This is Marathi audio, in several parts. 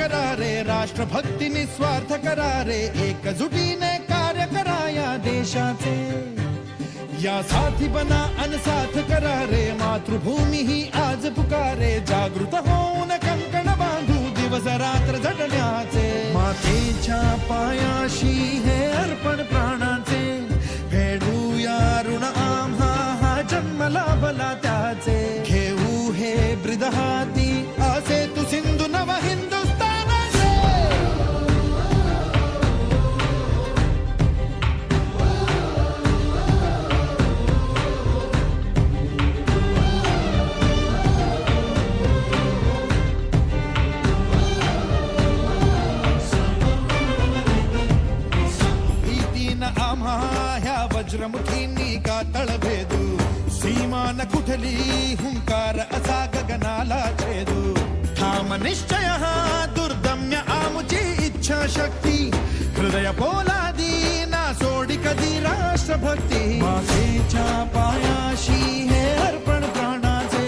करा रे, राष्ट्रभक्ती निस्वार्थ करा रे, एकजुटीने कार्य करा या देशाचे. या साथी बना अनसाथ करा रे, मातृभूमी ही आज पुकारे. जागृत होऊन कंकण बांधू दिवस रात्र झटण्याचे. मातेच्या पायाशी हे अर्पण प्राणाचे, फेडूया ऋण आम्हा हा जन्म लाभला त्याचे. घेऊ हे ब्रिद हाती असे तू सिंधू नव हिंदुस्थानाचे. भीतीन आम्हा ह्या वज्रमुठींनी का तळभेदू. सीमा न कुठली हुंकार असा गगनाला छेदू. ठाम निश्चय हा दुर्दम्य आमुची इच्छा शक्ती. हृदय पोलादी ना सोडी कधी राष्ट्रभक्ती. मातेच्या पायाशी हे अर्पण प्राणाचे,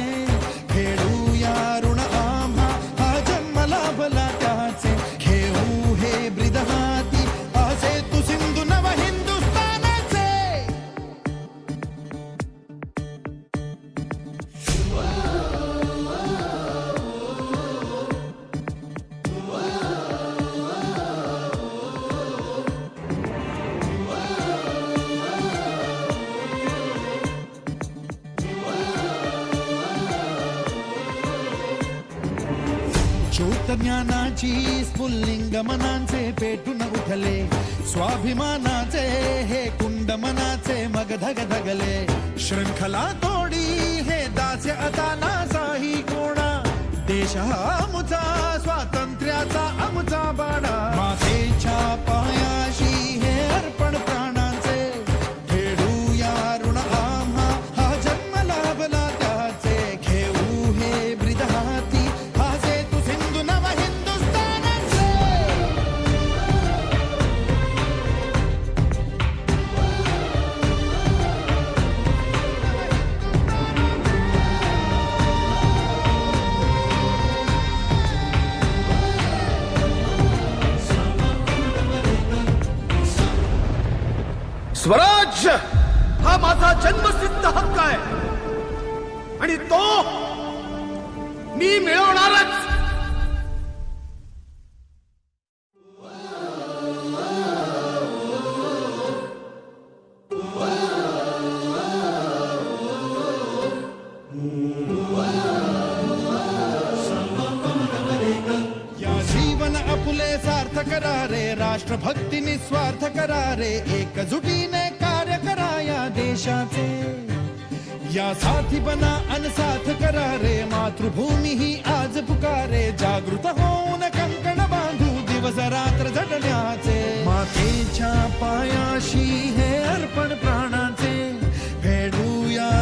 फेडूया ऋण आम्हा हा जन्म लाभला त्याचे. घेऊ हे ब्रिद हाती असे तू सिंधू नव हिंदुस्थानाचे. ज्योत ज्ञानाची स्फुल्लिंग मनांचे पेटून उठले. स्वाभिमानाचे हे कुंड मनाचे मग धगधगले. शृंखला तोडी हे दास्य आता नासाही कोणा. देश हा आमुचा स्वातंत्र्याचा आमुचा बाणा. मातेच्या पायाशी हे अर्पण प्राणाचे, फेडूया ऋण आम्हा हा जन्म लाभला त्याचे. घेऊ हे ब्रिद हाती हासे तू सिंधू नव हिंदुस्थानाचे. स्वराज्य हा माझा जन्मसिद्ध हक्क आहे आणि तो मी मिळवणारच. या जीवन अपुले सार्थ करा रे, राष्ट्रभक्ती निस्वार्थ करा रे. एकजुटीने कार्य करा या देशाचे. या साथी बना अनसाथ करा रे, मातृभूमी ही आज पुकारे. जागृत होऊन कंकण बांधू दिवस रात्र झटण्याचे. मातेच्या पायाशी हे अर्पण